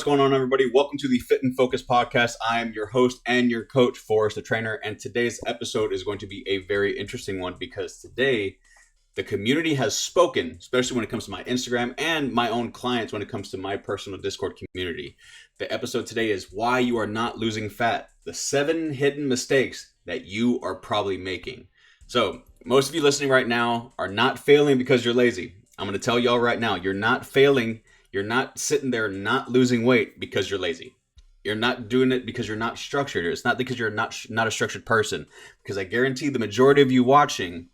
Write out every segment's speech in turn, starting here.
What's going on, everybody? Welcome to the Fit and Focus podcast. I am your host and your coach, Forrest the Trainer, and today's episode is going to be a very interesting one because today the community has spoken, especially when it comes to my Instagram and my own clients when it comes to my personal Discord community. The episode today is why you are not losing fat, the 7 hidden mistakes that you are probably making. So most of you listening right now are not failing because you're lazy. I'm going to tell y'all right now, you're not failing. You're not sitting there not losing weight because you're lazy. You're not doing it because you're not structured. It's not because you're not a structured person. Because I guarantee the majority of you watching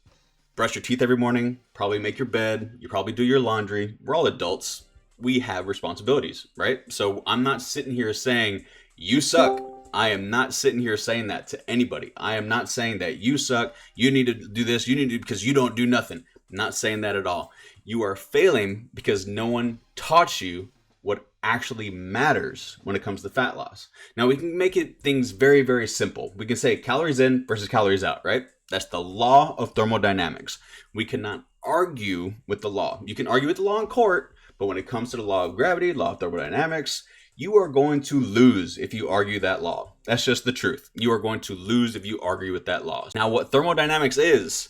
brush your teeth every morning, probably make your bed, you probably do your laundry. We're all adults. We have responsibilities, right? So I'm not sitting here saying you suck. I am not sitting here saying that to anybody. I am not saying that you suck. You need to do this. You need to because you don't do nothing. I'm not saying that at all. You are failing because no one taught you what actually matters when it comes to fat loss. Now we can make things very, very simple. We can say calories in versus calories out, right? That's the law of thermodynamics. We cannot argue with the law. You can argue with the law in court, but when it comes to the law of gravity, law of thermodynamics, you are going to lose if you argue that law. That's just the truth. You are going to lose if you argue with that law. Now what thermodynamics is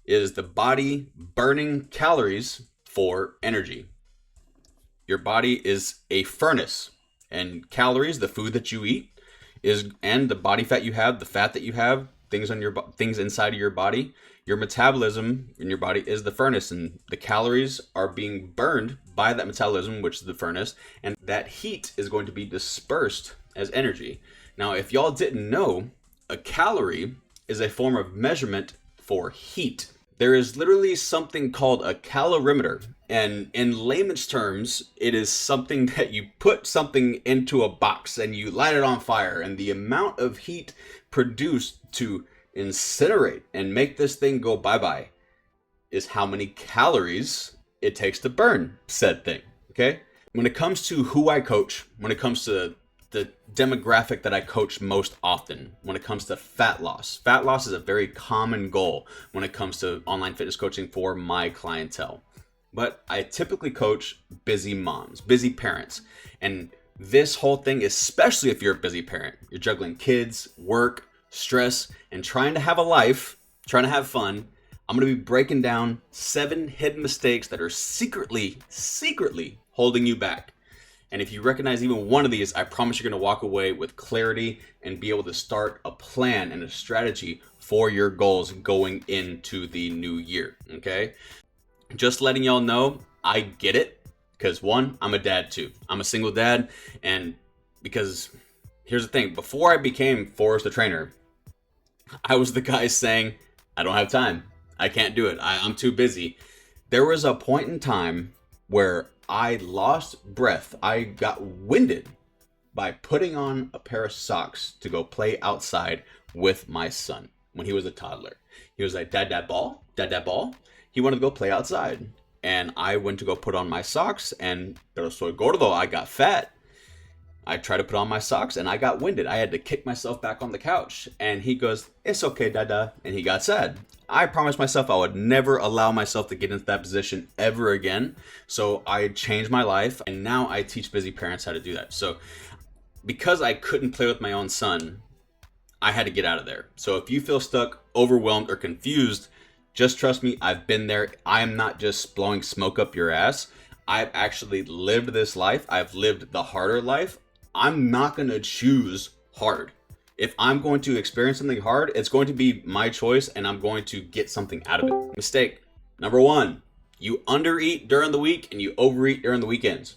the body burning calories for energy. Your body is a furnace, and calories, the food that you eat, and the body fat you have, the fat that you have, things inside of your body, your metabolism in your body is the furnace, and the calories are being burned by that metabolism, which is the furnace, and that heat is going to be dispersed as energy. Now, if y'all didn't know, a calorie is a form of measurement for heat. There is literally something called a calorimeter, and in layman's terms, it is something that you put something into a box and you light it on fire, and the amount of heat produced to incinerate and make this thing go bye-bye is how many calories it takes to burn said thing, okay? When it comes to who I coach, when it comes to the demographic that I coach most often, when it comes to fat loss is a very common goal when it comes to online fitness coaching for my clientele. But I typically coach busy moms, busy parents. And this whole thing, especially if you're a busy parent, you're juggling kids, work, stress, and trying to have a life, trying to have fun, I'm going to be breaking down 7 hidden mistakes that are secretly holding you back. And if you recognize even one of these, I promise you're going to walk away with clarity and be able to start a plan and a strategy for your goals going into the new year, okay? Just letting y'all know, I get it, because one, I'm a dad too. I'm a single dad, and because here's the thing, before I became Forrest the Trainer, I was the guy saying, I don't have time. I can't do it. I'm too busy. There was a point in time where I lost breath. I got winded by putting on a pair of socks to go play outside with my son when he was a toddler. He was like, Dad, ball? Dad, ball? He wanted to go play outside. And I went to go put on my socks, and pero soy gordo, I got fat. I tried to put on my socks and I got winded. I had to kick myself back on the couch. And he goes, it's okay, Dada. And he got sad. I promised myself I would never allow myself to get into that position ever again. So I changed my life, and now I teach busy parents how to do that. So because I couldn't play with my own son, I had to get out of there. So if you feel stuck, overwhelmed, or confused, just trust me, I've been there. I am not just blowing smoke up your ass. I've actually lived this life. I've lived the harder life. I'm not going to choose hard. If I'm going to experience something hard, it's going to be my choice, and I'm going to get something out of it. Mistake number 1, you undereat during the week and you overeat during the weekends.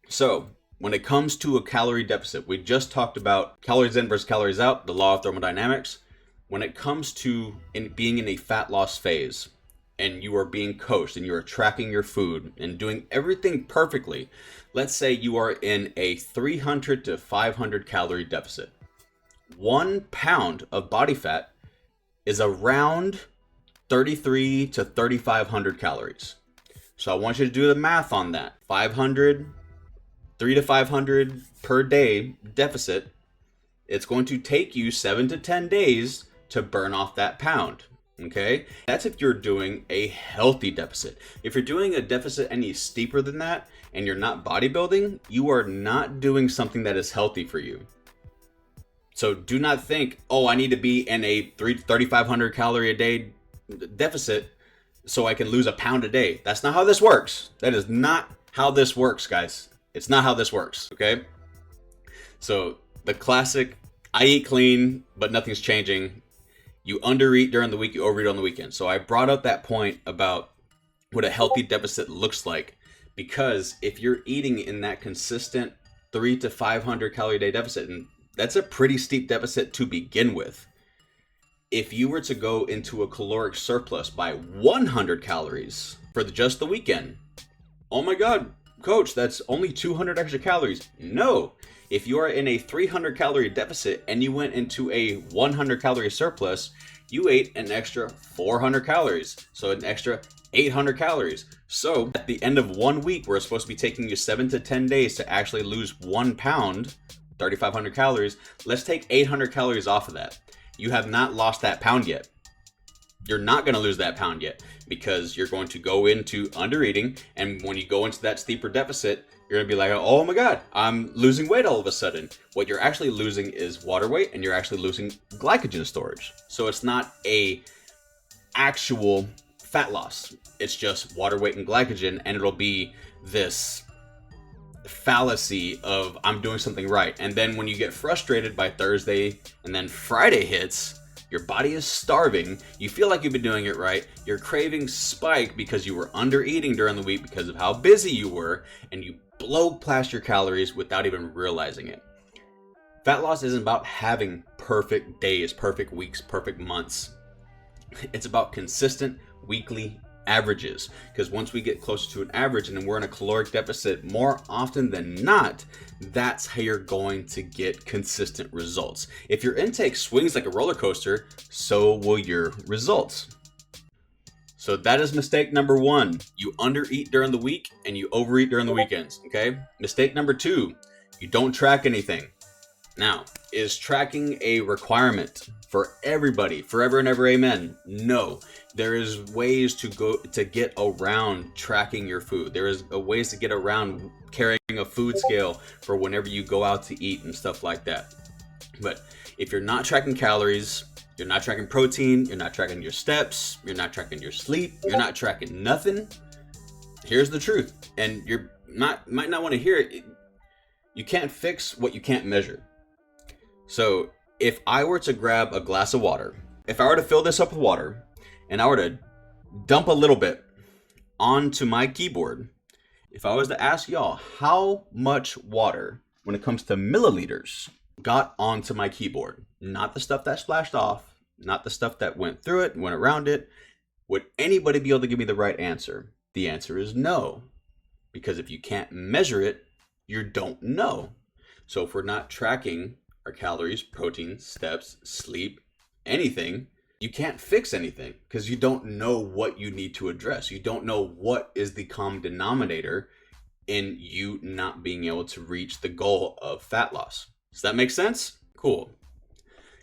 So when it comes to a calorie deficit, we just talked about calories in versus calories out, the law of thermodynamics. When it comes to being in a fat loss phase, and you are being coached and you are tracking your food and doing everything perfectly, let's say you are in a 300 to 500 calorie deficit. 1 pound of body fat is around 33 to 3,500 calories. So I want you to do the math on that. 3 to 500 per day deficit. It's going to take you 7 to 10 days to burn off that pound. Okay, that's if you're doing a healthy deficit. If you're doing a deficit any steeper than that, and you're not bodybuilding, you are not doing something that is healthy for you. So do not think, oh, I need to be in a 3,500 calorie a day deficit so I can lose a pound a day. That's not how this works. That is not how this works, guys. It's not how this works, okay? So the classic, I eat clean, but nothing's changing. You undereat during the week, you overeat on the weekend. So I brought up that point about what a healthy deficit looks like, because if you're eating in that consistent 300 to 500 calorie a day deficit, and that's a pretty steep deficit to begin with. If you were to go into a caloric surplus by 100 calories for just the weekend, oh my God, coach, that's only 200 extra calories. No, if you are in a 300 calorie deficit and you went into a 100 calorie surplus, you ate an extra 400 calories. So an extra 800 calories. So at the end of 1 week, where it's supposed to be taking you 7 to 10 days to actually lose 1 pound, 3,500 calories, let's take 800 calories off of that. You have not lost that pound yet. You're not going to lose that pound yet, because you're going to go into undereating, and when you go into that steeper deficit, you're going to be like, oh my God, I'm losing weight all of a sudden. What you're actually losing is water weight, and you're actually losing glycogen storage. So it's not a actual fat loss. It's just water weight and glycogen, and it'll be this fallacy of I'm doing something right. And then when you get frustrated by Thursday and then Friday hits, your body is starving, you feel like you've been doing it right, your cravings spike because you were under eating during the week because of how busy you were, and you blow past your calories without even realizing it. Fat loss isn't about having perfect days, perfect weeks, perfect months. It's about consistent weekly averages, because once we get closer to an average and we're in a caloric deficit more often than not, that's how you're going to get consistent results. If your intake swings like a roller coaster, so will your results. So that is mistake number 1. You undereat during the week and you overeat during the weekends, okay? Mistake number 2, you don't track anything. Now, is tracking a requirement for everybody, forever and ever, amen? No. There is ways to get around tracking your food. There is ways to get around carrying a food scale for whenever you go out to eat and stuff like that. But if you're not tracking calories, you're not tracking protein, you're not tracking your steps, you're not tracking your sleep, you're not tracking nothing, here's the truth. And might not want to hear it. You can't fix what you can't measure. So if I were to grab a glass of water, if I were to fill this up with water, and I were to dump a little bit onto my keyboard, if I was to ask y'all how much water, when it comes to milliliters, got onto my keyboard, not the stuff that splashed off, not the stuff that went through it, went around it, would anybody be able to give me the right answer? The answer is no. Because if you can't measure it, you don't know. So if we're not tracking our calories, protein, steps, sleep, anything, you can't fix anything, because you don't know what you need to address. You don't know what is the common denominator in you not being able to reach the goal of fat loss. Does that make sense? Cool.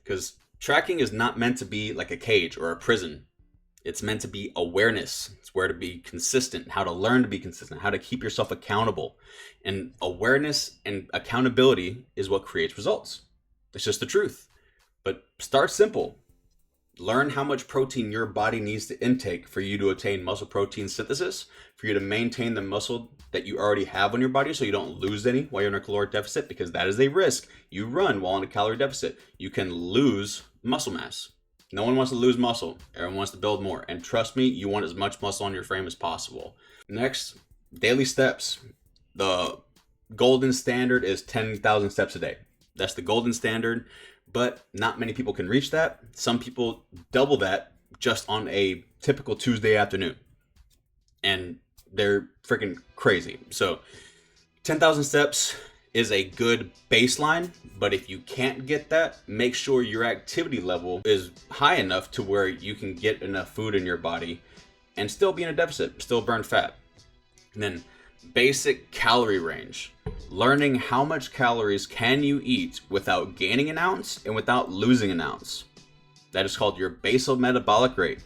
Because tracking is not meant to be like a cage or a prison. It's meant to be awareness. It's where to be consistent, how to learn to be consistent, how to keep yourself accountable. And awareness and accountability is what creates results. It's just the truth. But start simple. Learn how much protein your body needs to intake for you to attain muscle protein synthesis, for you to maintain the muscle that you already have on your body so you don't lose any while you're in a caloric deficit, because that is a risk. You run while in a calorie deficit. You can lose muscle mass. No one wants to lose muscle. Everyone wants to build more. And trust me, you want as much muscle on your frame as possible. Next, daily steps. The golden standard is 10,000 steps a day. That's the golden standard. But not many people can reach that. Some people double that just on a typical Tuesday afternoon. And they're freaking crazy. So 10,000 steps is a good baseline. But if you can't get that, make sure your activity level is high enough to where you can get enough food in your body and still be in a deficit, still burn fat. And then basic calorie range. Learning how much calories can you eat without gaining an ounce and without losing an ounce. That is called your basal metabolic rate.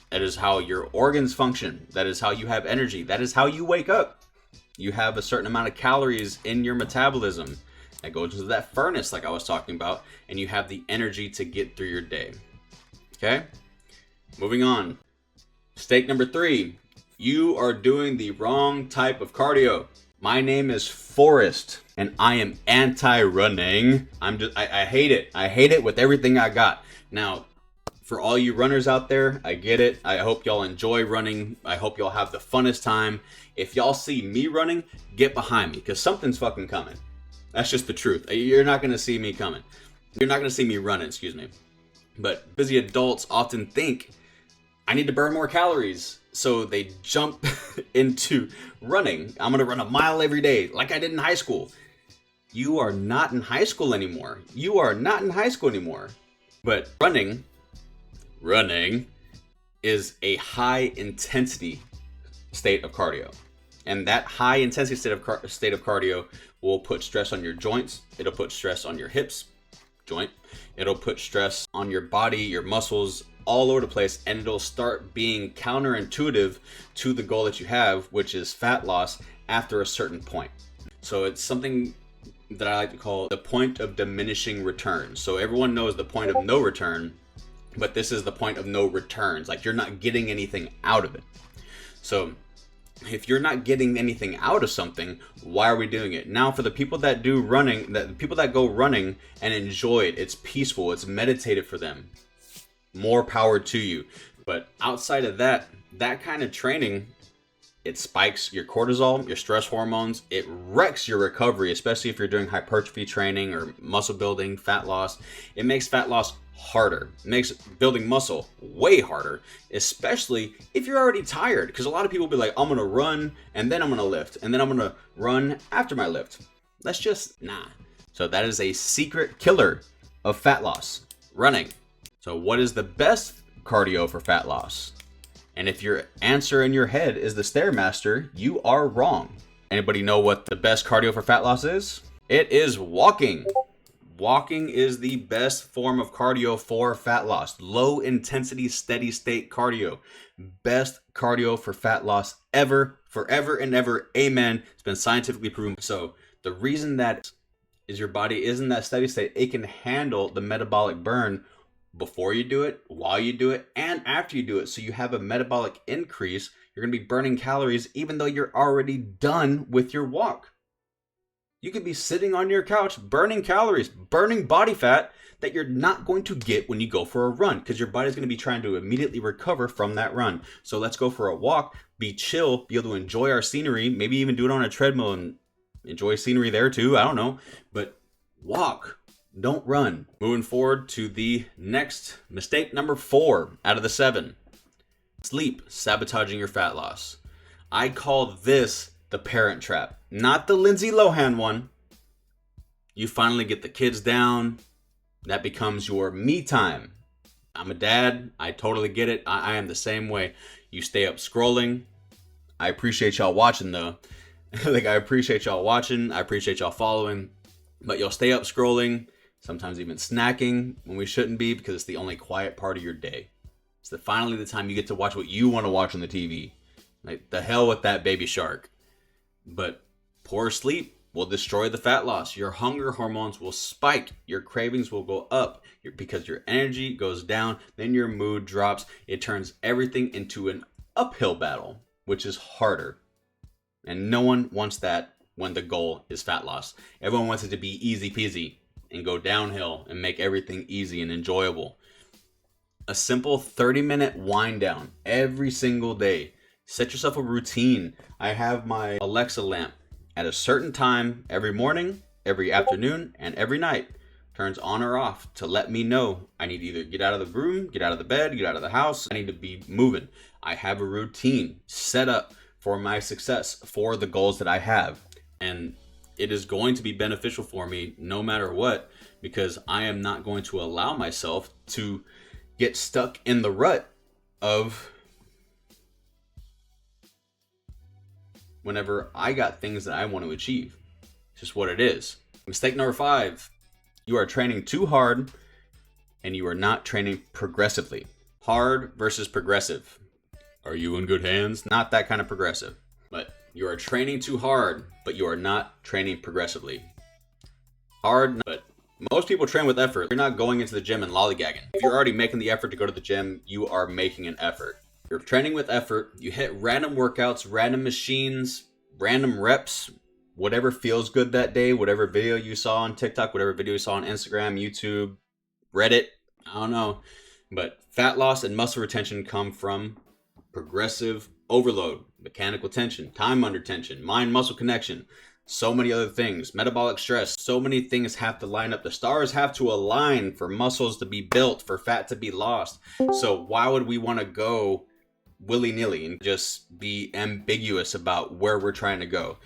That is how your organs function. That is how you have energy. That is how you wake up. You have a certain amount of calories in your metabolism that goes into that furnace like I was talking about, and you have the energy to get through your day. Okay? Moving on. Mistake number 3. You are doing the wrong type of cardio. My name is Forrest, and I am anti-running. I hate it. I hate it with everything I got. Now, for all you runners out there, I get it. I hope y'all enjoy running. I hope y'all have the funnest time. If y'all see me running, get behind me, because something's fucking coming. That's just the truth. You're not going to see me coming. You're not going to see me running, excuse me. But busy adults often think, I need to burn more calories. So they jump into running. I'm going to run a mile every day like I did in high school. You are not in high school anymore. You are not in high school anymore. But running is a high intensity state of cardio. And that high intensity state of cardio will put stress on your joints. It'll put stress on your hips, joint. It'll put stress on your body, your muscles, all over the place, and it'll start being counterintuitive to the goal that you have, which is fat loss after a certain point. So it's something that I like to call the point of diminishing returns. So everyone knows the point of no return, but this is the point of no returns. Like, you're not getting anything out of it. So if you're not getting anything out of something, why are we doing it? Now, for the people that do running, the people that go running and enjoy it, it's peaceful, it's meditative for them. More power to you. But outside of that kind of training, it spikes your cortisol, your stress hormones. It wrecks your recovery, especially if you're doing hypertrophy training or muscle building, fat loss. It makes fat loss harder. It makes building muscle way harder, especially if you're already tired. Because a lot of people will be like, I'm going to run and then I'm going to lift. And then I'm going to run after my lift. That's just, nah. So that is a secret killer of fat loss, running. So what is the best cardio for fat loss? And if your answer in your head is the Stairmaster, you are wrong. Anybody know what the best cardio for fat loss is? It is walking. Walking is the best form of cardio for fat loss. Low intensity, steady state cardio. Best cardio for fat loss ever, forever and ever. Amen. It's been scientifically proven. So the reason that is your body is in that steady state, it can handle the metabolic burn before you do it, while you do it, and after you do it. So you have a metabolic increase. You're going to be burning calories even though you're already done with your walk. You could be sitting on your couch burning calories, burning body fat that you're not going to get when you go for a run, because your body's going to be trying to immediately recover from that run. So let's go for a walk, be chill, be able to enjoy our scenery, maybe even do it on a treadmill and enjoy scenery there too. I don't know, but walk. Don't run. Moving forward to the next mistake, number 4 out of the 7. Sleep, sabotaging your fat loss. I call this the parent trap, not the Lindsay Lohan one. You finally get the kids down. That becomes your me time. I'm a dad. I totally get it. I am the same way. You stay up scrolling. I appreciate y'all watching though. Like, I appreciate y'all watching. I appreciate y'all following. But you'll stay up scrolling. Sometimes even snacking when we shouldn't be, because it's the only quiet part of your day. It's finally the time you get to watch what you want to watch on the TV. Like, the hell with that Baby Shark. But poor sleep will destroy the fat loss. Your hunger hormones will spike. Your cravings will go up because your energy goes down. Then your mood drops. It turns everything into an uphill battle, which is harder. And no one wants that when the goal is fat loss. Everyone wants it to be easy peasy and go downhill and make everything easy and enjoyable. A simple 30-minute wind down every single day. Set yourself a routine. I have my Alexa lamp at a certain time every morning, every afternoon, and every night. Turns on or off to let me know I need to either get out of the room, get out of the bed, get out of the house. I need to be moving. I have a routine set up for my success, for the goals that I have. And it is going to be beneficial for me no matter what, because I am not going to allow myself to get stuck in the rut of whenever I got things that I want to achieve. It's just what it is. Mistake number 5, you are training too hard and you are not training progressively. Hard versus progressive. Are you in good hands? Not that kind of progressive. But You are training too hard, but you are not training progressively. Hard, but most people train with effort. You're not going into the gym and lollygagging. If you're already making the effort to go to the gym, you are making an effort. You're training with effort. You hit random workouts, random machines, random reps, whatever feels good that day, whatever video you saw on TikTok, whatever video you saw on Instagram, YouTube, Reddit, I don't know. But fat loss and muscle retention come from progressive overload, mechanical tension, time under tension, mind-muscle connection, so many other things, metabolic stress. So many things have to line up. The stars have to align for muscles to be built, for fat to be lost. So why would we want to go willy-nilly and just be ambiguous about where we're trying to go?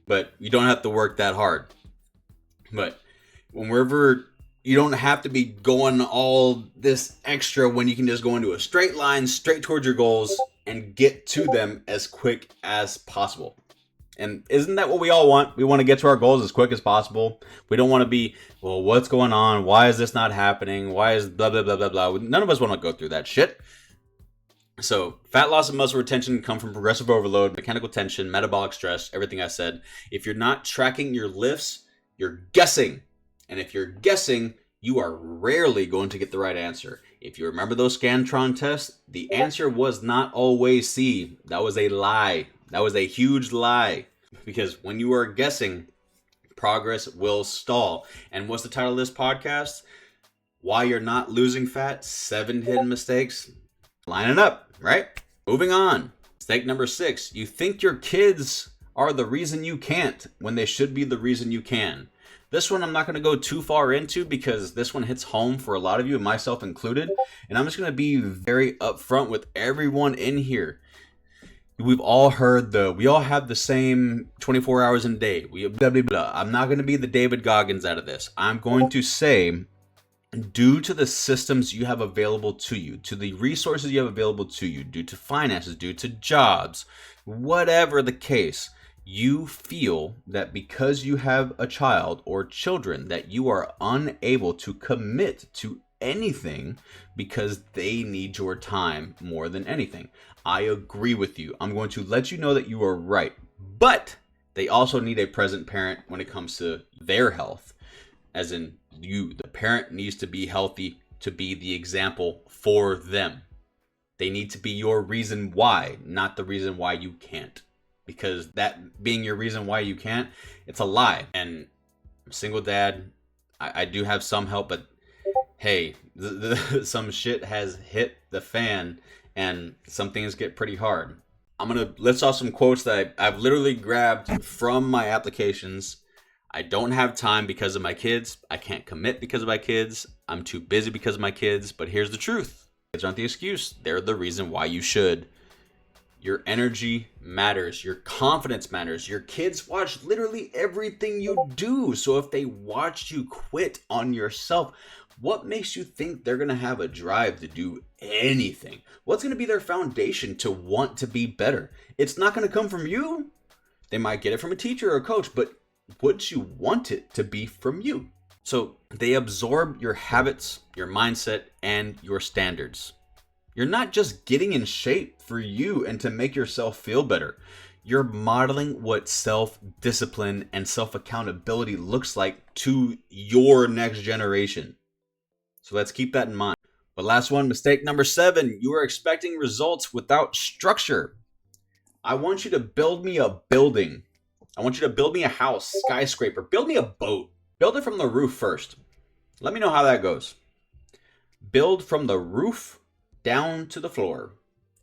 But you don't have to work that hard. But whenever you don't have to be going all this extra when you can just go into a straight line, straight towards your goals and get to them as quick as possible. And isn't that what we all want? We want to get to our goals as quick as possible. We don't want to be, well, what's going on? Why is this not happening? Why is blah, blah, blah, blah, blah. None of us want to go through that shit. So fat loss and muscle retention come from progressive overload, mechanical tension, metabolic stress, everything I said. If you're not tracking your lifts, you're guessing. And if you're guessing, you are rarely going to get the right answer. If you remember those Scantron tests, the answer was not always C. That was a lie. That was a huge lie. Because when you are guessing, progress will stall. And what's the title of this podcast? Why You're Not Losing Fat, 7 Hidden Mistakes. Line it up, right? Moving on. Mistake number 6. You think your kids are the reason you can't when they should be the reason you can. This one I'm not going to go too far into because this one hits home for a lot of you, myself included. And I'm just going to be very upfront with everyone in here. We've all heard we all have the same 24 hours in a day. Blah, blah, blah. I'm not going to be the David Goggins out of this. I'm going to say, due to the systems you have available to you, to the resources you have available to you, due to finances, due to jobs, whatever the case, you feel that because you have a child or children that you are unable to commit to anything because they need your time more than anything. I agree with you. I'm going to let you know that you are right. But they also need a present parent when it comes to their health. As in, the parent needs to be healthy to be the example for them. They need to be your reason why, not the reason why you can't. Because that being your reason why you can't, it's a lie. And I'm a single dad. I do have some help, but hey, some shit has hit the fan and some things get pretty hard. I'm going to list off some quotes that I've literally grabbed from my applications. I don't have time because of my kids. I can't commit because of my kids. I'm too busy because of my kids. But here's the truth. Kids aren't the excuse. They're the reason why you should. Your energy matters. Your confidence matters. Your kids watch literally everything you do. So if they watch you quit on yourself, what makes you think they're going to have a drive to do anything? What's going to be their foundation to want to be better? It's not going to come from you. They might get it from a teacher or a coach, but would you want it to be from you? So they absorb your habits, your mindset, and your standards. You're not just getting in shape for you and to make yourself feel better. You're modeling what self-discipline and self-accountability looks like to your next generation. So let's keep that in mind. But last one, mistake number 7. You are expecting results without structure. I want you to build me a building. I want you to build me a house, skyscraper. Build me a boat. Build it from the roof first. Let me know how that goes. Build from the roof down to the floor.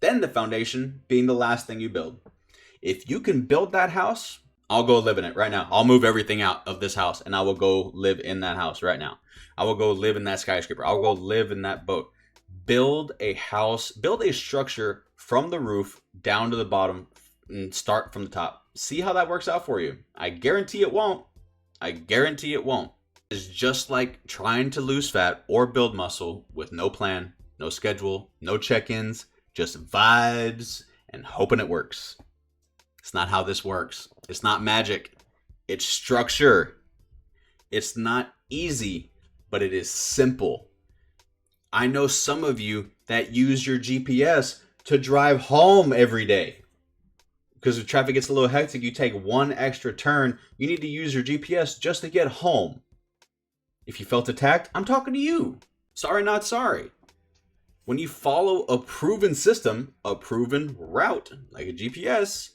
Then the foundation being the last thing you build. If you can build that house, I'll go live in it right now. I'll move everything out of this house and I will go live in that house right now. I will go live in that skyscraper. I'll go live in that boat. Build a house, build a structure from the roof down to the bottom and start from the top. See how that works out for you. I guarantee it won't. I guarantee it won't. It's just like trying to lose fat or build muscle with no plan, no schedule, no check-ins, just vibes and hoping it works. It's not how this works. It's not magic. It's structure. It's not easy, but it is simple. I know some of you that use your GPS to drive home every day. Because if traffic gets a little hectic, you take one extra turn, you need to use your GPS just to get home. If you felt attacked, I'm talking to you. Sorry, not sorry. When you follow a proven system, a proven route, like a GPS,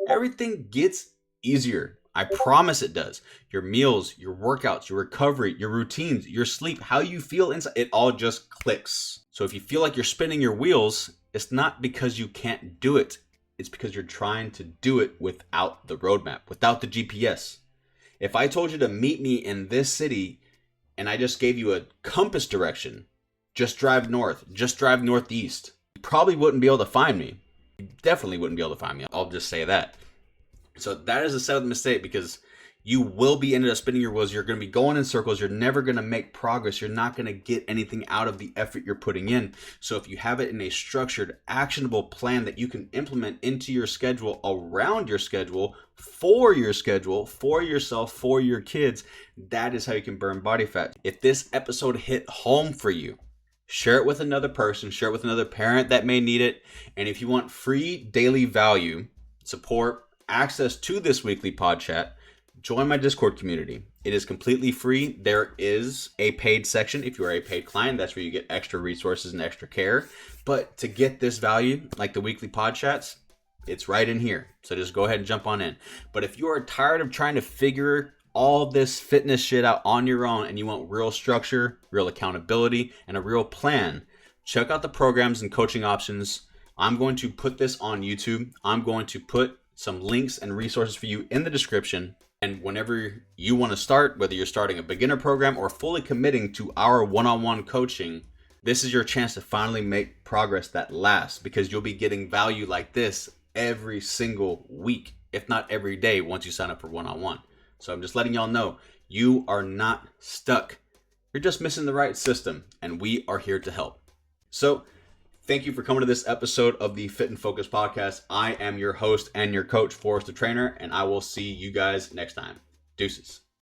everything gets easier. I promise it does. Your meals, your workouts, your recovery, your routines, your sleep, how you feel inside, it all just clicks. So if you feel like you're spinning your wheels, it's not because you can't do it. It's because you're trying to do it without the roadmap, without the GPS. If I told you to meet me in this city and I just gave you a compass direction, just drive north, just drive northeast, you probably wouldn't be able to find me. You definitely wouldn't be able to find me. I'll just say that. So that is a seventh mistake, because you will be ended up spinning your wheels. You're going to be going in circles. You're never going to make progress. You're not going to get anything out of the effort you're putting in. So if you have it in a structured, actionable plan that you can implement into your schedule, around your schedule, for yourself, for your kids, that is how you can burn body fat. If this episode hit home for you, share it with another person, share it with another parent that may need it. And if you want free daily value, support, access to this weekly pod chat, join my Discord community. It is completely free. There is a paid section. If you are a paid client, that's where you get extra resources and extra care. But to get this value, like the weekly pod chats, it's right in here. So just go ahead and jump on in. But if you are tired of trying to figure all this fitness shit out on your own and you want real structure, real accountability, and a real plan, check out the programs and coaching options. I'm going to put this on YouTube. I'm going to put some links and resources for you in the description. And whenever you want to start, whether you're starting a beginner program or fully committing to our one-on-one coaching, this is your chance to finally make progress that lasts, because you'll be getting value like this every single week, if not every day, once you sign up for one-on-one. So I'm just letting y'all know, you are not stuck. You're just missing the right system, and we are here to help. So thank you for coming to this episode of the Fit and Focus podcast. I am your host and your coach, Forrest the Trainer, and I will see you guys next time. Deuces.